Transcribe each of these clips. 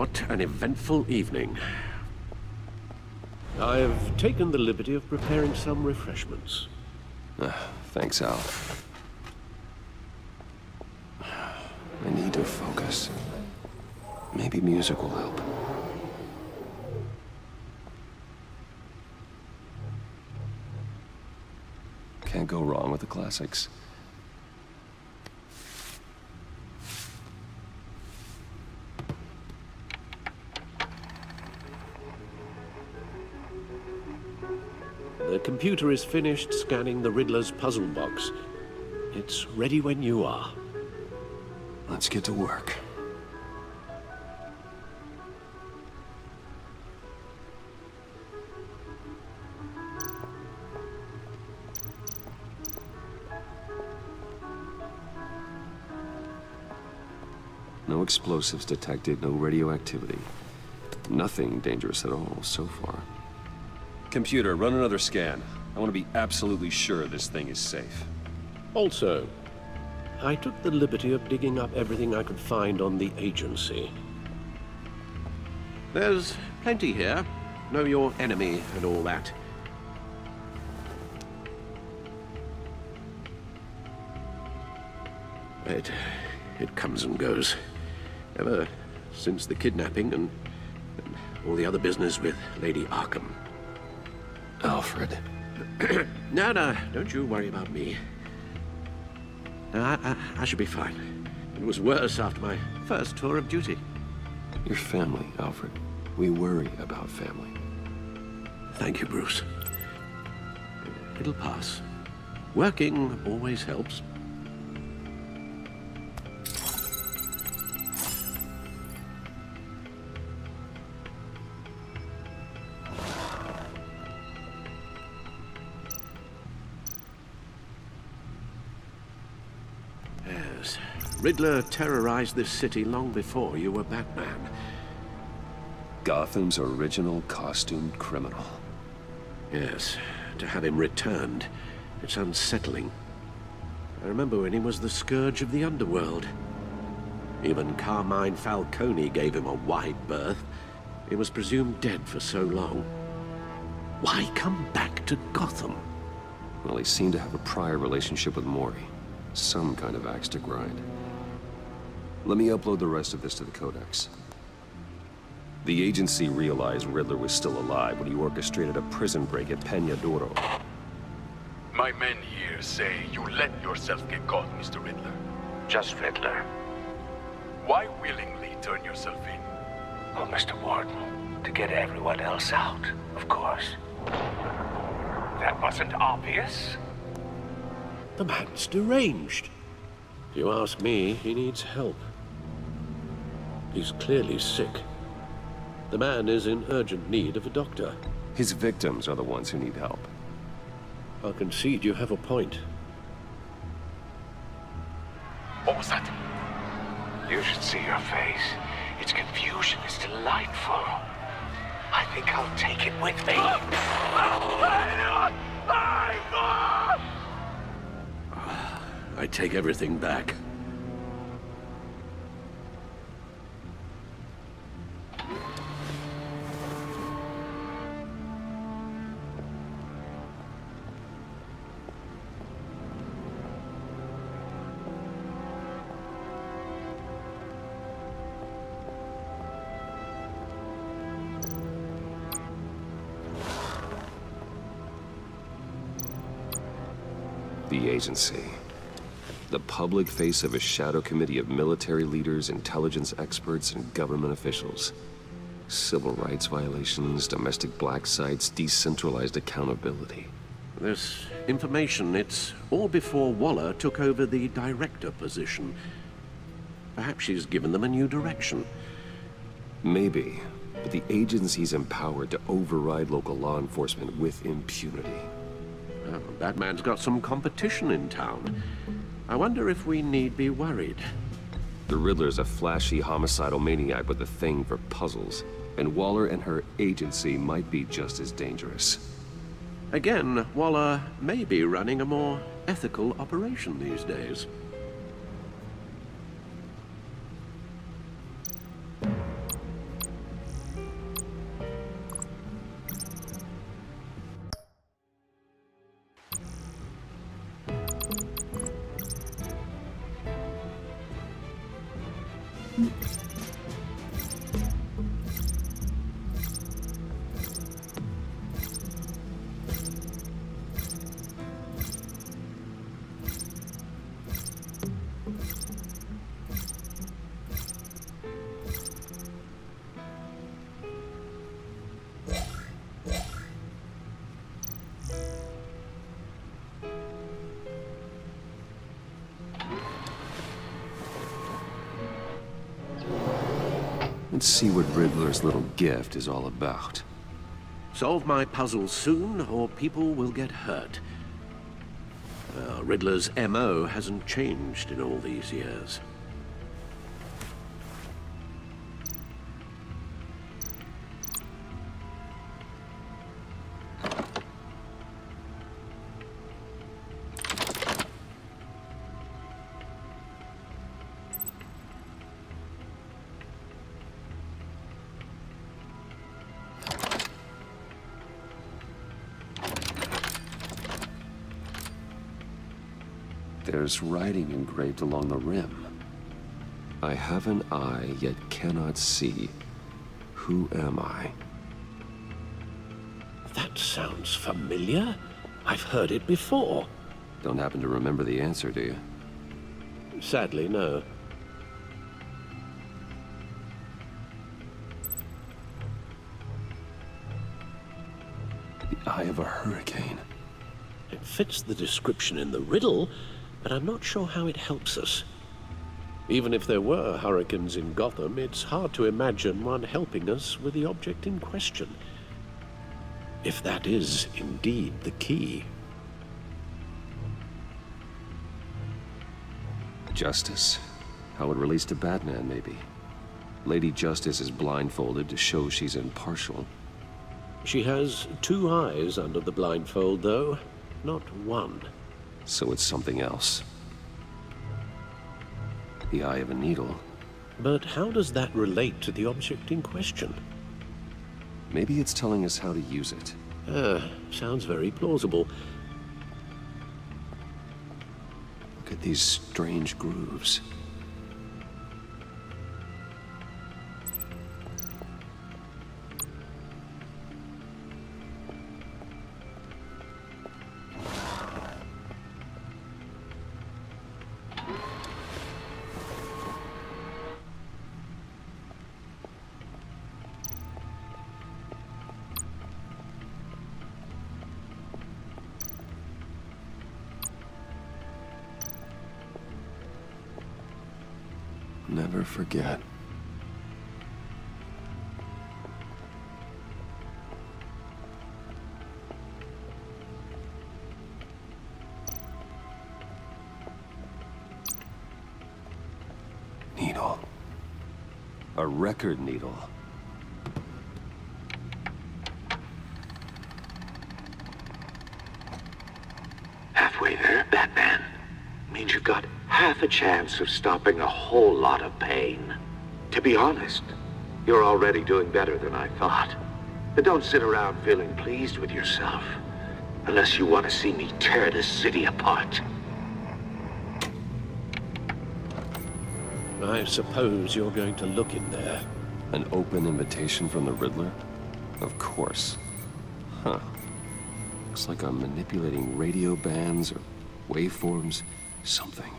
What an eventful evening. I've taken the liberty of preparing some refreshments. Thanks, Al. I need to focus. Maybe music will help. Can't go wrong with the classics. The computer is finished scanning the Riddler's puzzle box. It's ready when you are. Let's get to work. No explosives detected, no radioactivity. Nothing dangerous at all so far. Computer, run another scan. I want to be absolutely sure this thing is safe. Also, I took the liberty of digging up everything I could find on the agency. There's plenty here. Know your enemy and all that. It comes and goes. Ever since the kidnapping and all the other business with Lady Arkham. Alfred. No, don't you worry about me. No, I should be fine. It was worse after my first tour of duty. Your family, Alfred. We worry about family. Thank you, Bruce. It'll pass. Working always helps. Riddler terrorized this city long before you were Batman. Gotham's original costumed criminal. Yes, to have him returned, it's unsettling. I remember when he was the scourge of the underworld. Even Carmine Falcone gave him a wide berth. He was presumed dead for so long. Why come back to Gotham? Well, he seemed to have a prior relationship with Mori. Some kind of axe to grind. Let me upload the rest of this to the Codex. The agency realized Riddler was still alive when he orchestrated a prison break at Peñadoro. My men here say you let yourself get caught, Mr. Riddler. Just Riddler. Why willingly turn yourself in? Oh, Mr. Warden, to get everyone else out, of course. That wasn't obvious. The man's deranged. If you ask me, he needs help. He's clearly sick. The man is in urgent need of a doctor. His victims are the ones who need help. I'll concede you have a point. What was that? You should see your face. Its confusion is delightful. I think I'll take it with me. I take everything back. The agency. The public face of a shadow committee of military leaders, intelligence experts, and government officials. Civil rights violations, domestic black sites, decentralized accountability. This information, it's all before Waller took over the director position. Perhaps she's given them a new direction. Maybe, but the agency's empowered to override local law enforcement with impunity. Oh, Batman's got some competition in town. I wonder if we need be worried. The Riddler's a flashy, homicidal maniac with a thing for puzzles. And Waller and her agency might be just as dangerous. Again, Waller may be running a more ethical operation these days. Let's see what Riddler's little gift is all about. Solve my puzzle soon, or people will get hurt. Riddler's MO hasn't changed in all these years. There's writing engraved along the rim. I have an eye, yet cannot see. Who am I? That sounds familiar. I've heard it before. Don't happen to remember the answer, do you? Sadly, no. The eye of a hurricane. It fits the description in the riddle, but I'm not sure how it helps us. Even if there were hurricanes in Gotham, it's hard to imagine one helping us with the object in question. If that is indeed the key. Justice. How it relates to Batman, maybe. Lady Justice is blindfolded to show she's impartial. She has two eyes under the blindfold, though, not one. So it's something else. The eye of a needle. But how does that relate to the object in question? Maybe it's telling us how to use it. Sounds very plausible. Look at these strange grooves. Never forget. Needle. A record needle. Halfway there, Batman. Means you've got half a chance of stopping a whole lot of pain. To be honest, you're already doing better than I thought. But don't sit around feeling pleased with yourself, unless you want to see me tear this city apart. I suppose you're going to look in there. An open invitation from the Riddler? Of course. Huh. Looks like I'm manipulating radio bands or waveforms. Something.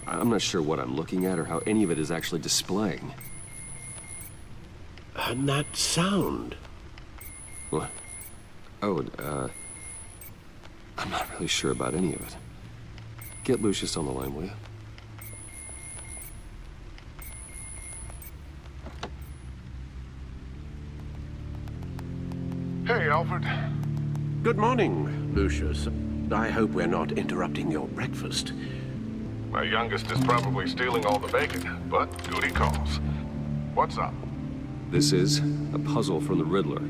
I'm not sure what I'm looking at or how any of it is actually displaying. And that sound. What? Oh, I'm not really sure about any of it. Get Lucius on the line, will you? Hey, Alfred. Good morning, Lucius. I hope we're not interrupting your breakfast. My youngest is probably stealing all the bacon, but duty calls. What's up? This is a puzzle from the Riddler.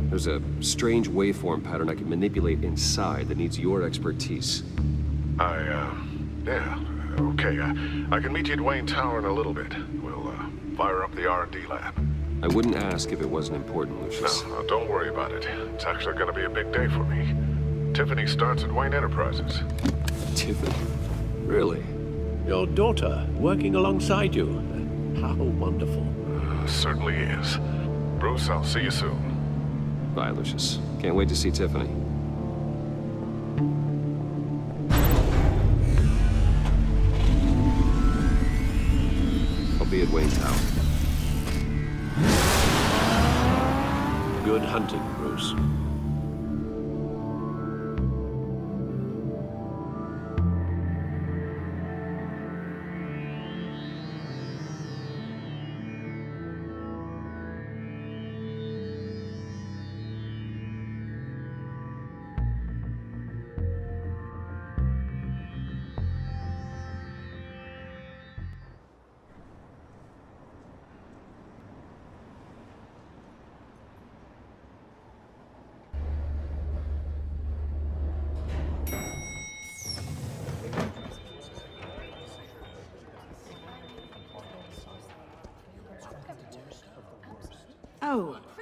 There's a strange waveform pattern I can manipulate inside that needs your expertise. Yeah, okay. I can meet you at Wayne Tower in a little bit. We'll, fire up the R&D lab. I wouldn't ask if it wasn't important, Lucius. No, don't worry about it. It's actually gonna be a big day for me. Tiffany starts at Wayne Enterprises. Tiffany? Really? Your daughter working alongside you. How wonderful. Certainly is. Bruce, I'll see you soon. Bye, Lucius. Can't wait to see Tiffany. I'll be at Wayne Tower. Good hunting, Bruce.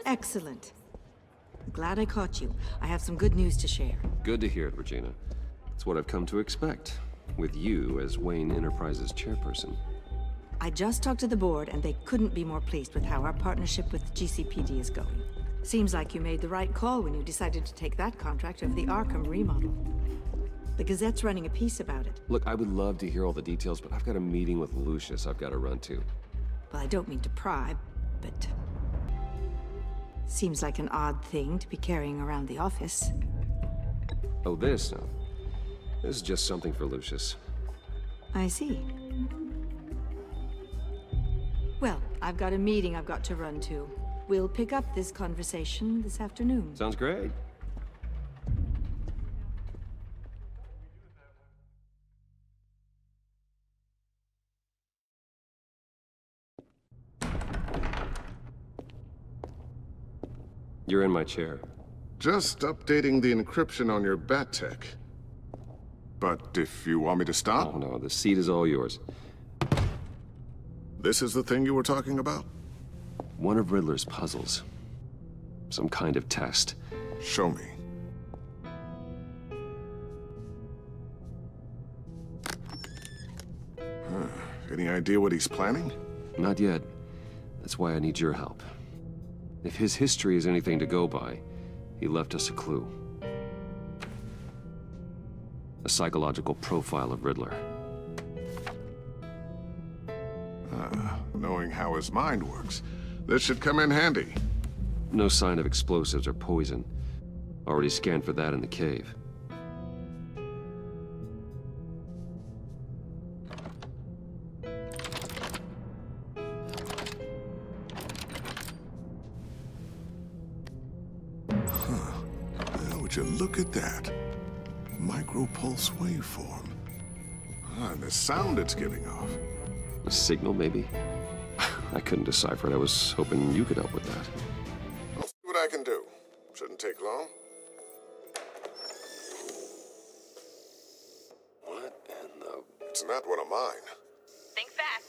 Excellent. Glad I caught you. I have some good news to share. Good to hear it, Regina. It's what I've come to expect, with you as Wayne Enterprises chairperson. I just talked to the board, and they couldn't be more pleased with how our partnership with GCPD is going. Seems like you made the right call when you decided to take that contract over the Arkham remodel. The Gazette's running a piece about it. Look, I would love to hear all the details, but I've got a meeting with Lucius I've got to run to. Well, I don't mean to pry, but... seems like an odd thing to be carrying around the office. Oh, this? No. This is just something for Lucius. I see. Well, I've got a meeting I've got to run to. We'll pick up this conversation this afternoon. Sounds great. You're in my chair. Just updating the encryption on your bat tech. But if you want me to stop, Oh no, the seat is all yours. this is the thing you were talking about? One of Riddler's puzzles. Some kind of test. Show me. Any idea what he's planning? Not yet. That's why I need your help. If his history is anything to go by, he left us a clue. A psychological profile of Riddler. Knowing how his mind works, this should come in handy. No sign of explosives or poison. Already scanned for that in the cave. Would you look at that? Micropulse waveform. And the sound it's giving off. A signal, maybe? I couldn't decipher it. I was hoping you could help with that. I'll see what I can do. Shouldn't take long. What in the... It's not one of mine. Think fast.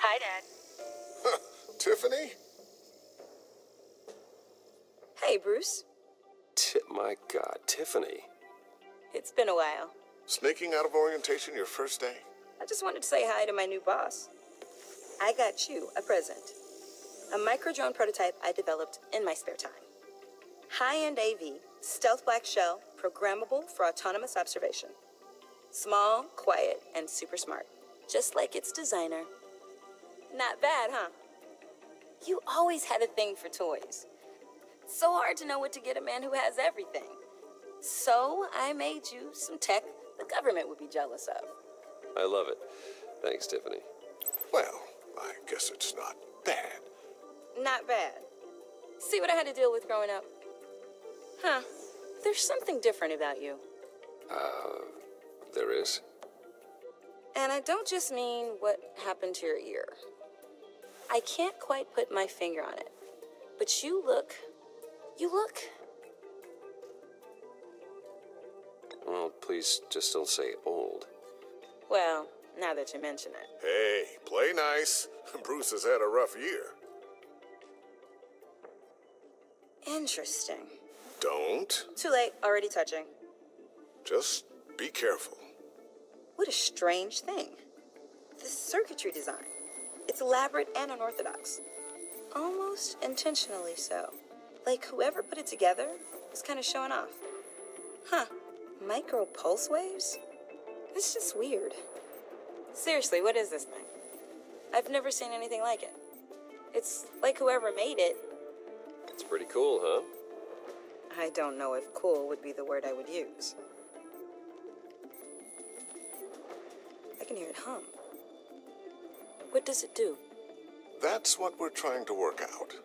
Hi, Dad. Tiffany? Hey, Bruce. My God, Tiffany. It's been a while. Sneaking out of orientation your first day? I just wanted to say hi to my new boss. I got you a present. A micro-drone prototype I developed in my spare time. High-end AV, stealth black shell, programmable for autonomous observation. Small, quiet, and super smart. Just like its designer. Not bad, huh? You always had a thing for toys. It's so hard to know what to get a man who has everything. So I made you some tech the government would be jealous of. I love it. Thanks, Tiffany. Well, I guess it's not bad. Not bad. See what I had to deal with growing up? Huh. There's something different about you. There is? And I don't just mean what happened to your ear. I can't quite put my finger on it. But you look... Well, please just don't say old. Well, now that you mention it. Hey, play nice. Bruce has had a rough year. Interesting. Don't. Too late, already touching. Just be careful. What a strange thing. The circuitry design. It's elaborate and unorthodox. Almost intentionally so. Like whoever put it together was kind of showing off. Huh. Micro pulse waves? It's just weird. Seriously, what is this thing? I've never seen anything like it. It's like whoever made it. It's pretty cool, huh? I don't know if cool would be the word I would use. I can hear it hum. What does it do? That's what we're trying to work out.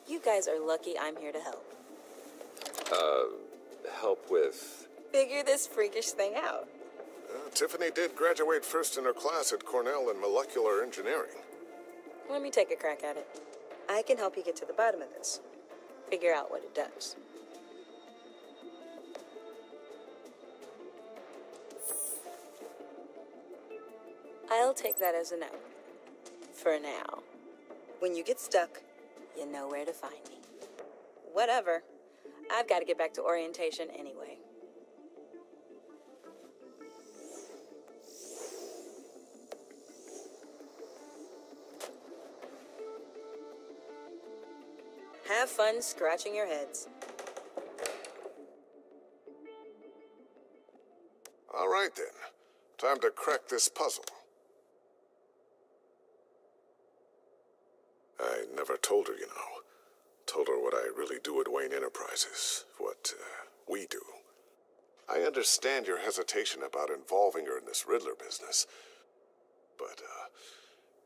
You guys are lucky I'm here to help. Help with... Figure this freakish thing out. Tiffany did graduate first in her class at Cornell in molecular engineering. Let me take a crack at it. I can help you get to the bottom of this. Figure out what it does. I'll take that as a no. For now. When you get stuck, you know where to find me. Whatever. I've got to get back to orientation anyway. Have fun scratching your heads. All right, then. Time to crack this puzzle. I never told her, you know. Told her what I really do at Wayne Enterprises. What, we do. I understand your hesitation about involving her in this Riddler business. But,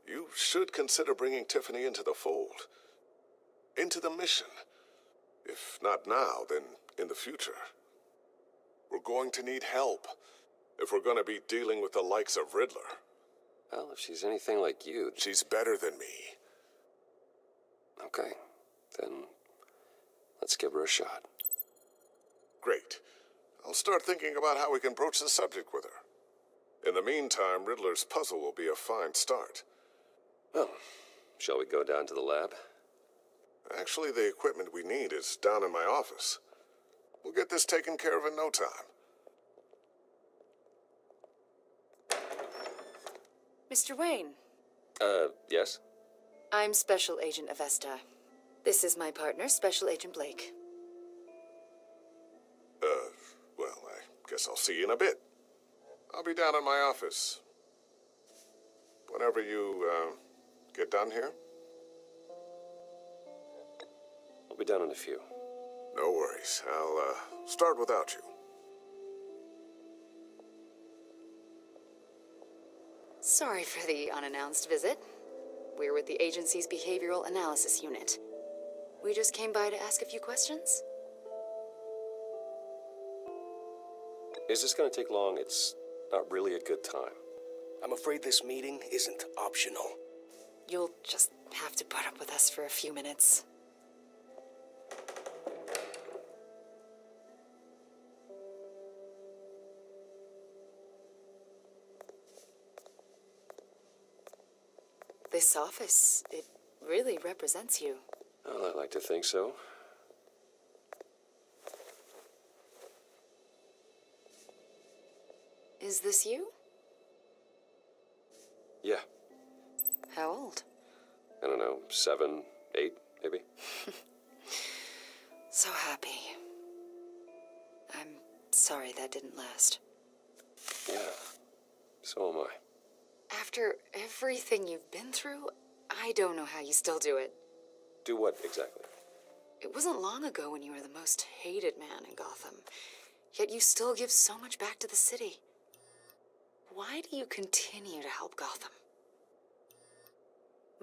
you should consider bringing Tiffany into the fold. Into the mission. If not now, then in the future. We're going to need help if we're going to be dealing with the likes of Riddler. Well, if she's anything like you... She's better than me. Okay, then let's give her a shot. Great. I'll start thinking about how we can broach the subject with her. In the meantime, Riddler's puzzle will be a fine start. Well, shall we go down to the lab? Actually, the equipment we need is down in my office. We'll get this taken care of in no time. Mr. Wayne. Yes? I'm Special Agent Avesta. This is my partner, Special Agent Blake. Well, I guess I'll see you in a bit. I'll be down in my office. Whenever you, get done here. I'll be down in a few. No worries. I'll, start without you. Sorry for the unannounced visit. We're with the agency's behavioral analysis unit. We just came by to ask a few questions. Is this going to take long? It's not really a good time. I'm afraid this meeting isn't optional. You'll just have to put up with us for a few minutes. This office, it really represents you. Well, I like to think so. Is this you? Yeah. How old? I don't know, 7, 8, maybe? So happy. I'm sorry that didn't last. Yeah, so am I. After everything you've been through, I don't know how you still do it. Do what exactly? It wasn't long ago when you were the most hated man in Gotham, yet you still give so much back to the city. Why do you continue to help Gotham?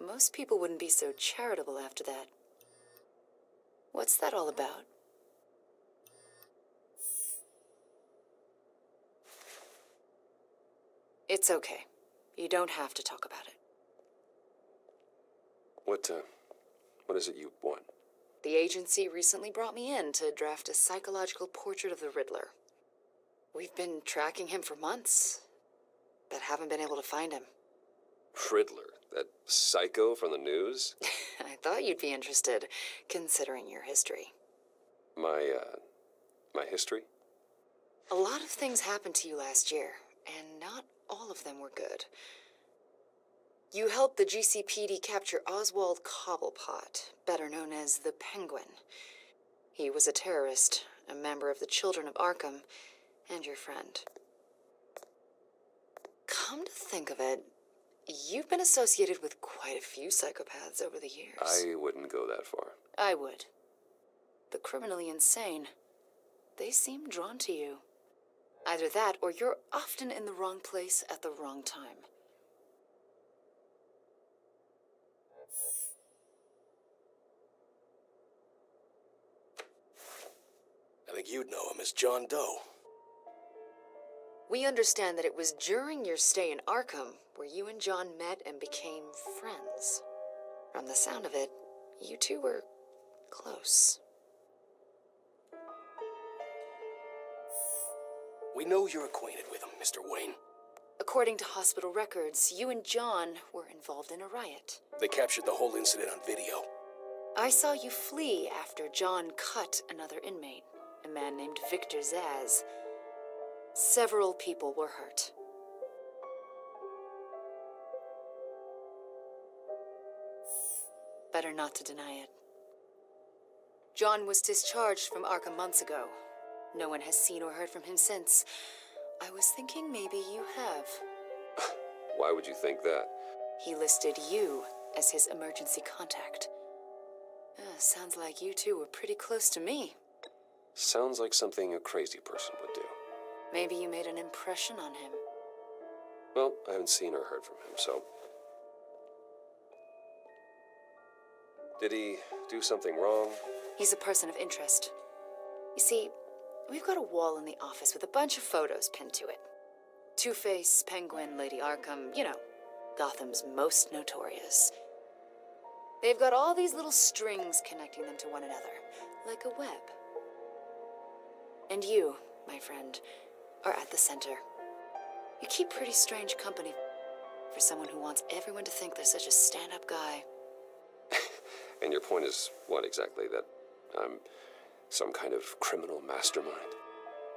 Most people wouldn't be so charitable after that. What's that all about? It's okay. You don't have to talk about it. What is it you want? The agency recently brought me in to draft a psychological portrait of the Riddler. We've been tracking him for months, but haven't been able to find him. Riddler? That psycho from the news? I thought you'd be interested, considering your history. My history? A lot of things happened to you last year, and not all of them were good. You helped the GCPD capture Oswald Cobblepot, better known as the Penguin. He was a terrorist, a member of the Children of Arkham, and your friend. Come to think of it, you've been associated with quite a few psychopaths over the years. I wouldn't go that far. I would. The criminally insane. They seem drawn to you. Either that, or you're often in the wrong place at the wrong time. I think you'd know him as John Doe. We understand that it was during your stay in Arkham where you and John met and became friends. From the sound of it, you two were close. We know you're acquainted with him, Mr. Wayne. According to hospital records, you and John were involved in a riot. They captured the whole incident on video. I saw you flee after John cut another inmate, a man named Victor Zaz. Several people were hurt. Better not to deny it. John was discharged from Arkham months ago. No one has seen or heard from him since. I was thinking maybe you have. Why would you think that? He listed you as his emergency contact. Sounds like you two were pretty close to me. Sounds like something a crazy person would do. Maybe you made an impression on him. Well, I haven't seen or heard from him, so... Did he do something wrong? He's a person of interest. You see, we've got a wall in the office with a bunch of photos pinned to it. Two-Face, Penguin, Lady Arkham, you know, Gotham's most notorious. They've got all these little strings connecting them to one another, like a web. And you, my friend, are at the center. You keep pretty strange company for someone who wants everyone to think they're such a stand-up guy. And your point is what exactly? That I'm some kind of criminal mastermind?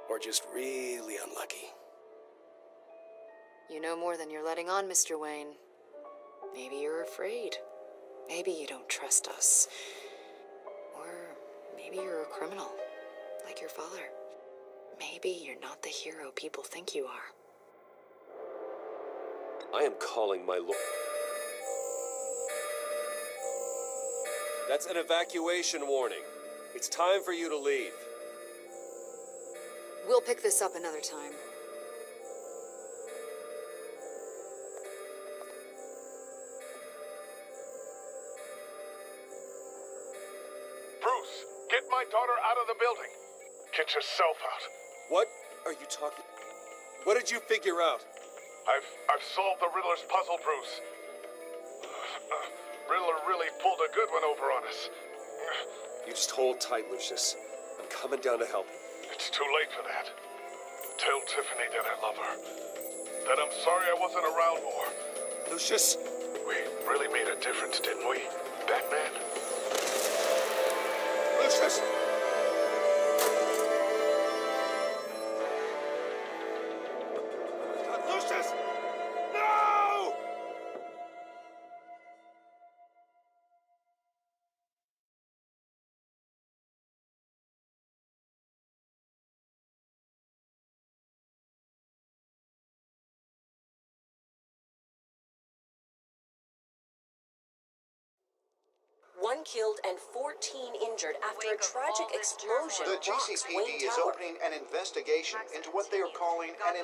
Or just really unlucky. You know more than you're letting on, Mr. Wayne. Maybe you're afraid. Maybe you don't trust us. Or maybe you're a criminal, like your father. Maybe you're not the hero people think you are. I am calling my lord. That's an evacuation warning. It's time for you to leave. We'll pick this up another time. Bruce, get my daughter out of the building. Get yourself out. What are you talking? What did you figure out? I've solved the Riddler's puzzle, Bruce. Riddler really pulled a good one over on us. You just hold tight, Lucius. I'm coming down to help. It's too late for that. Tell Tiffany that I love her. That I'm sorry I wasn't around more. Lucius! We really made a difference, didn't we, Batman? Lucius! Lucius! No! One killed and 14 injured after a tragic explosion The rocks Wayne GCPD is Tower. opening an investigation into what they are calling an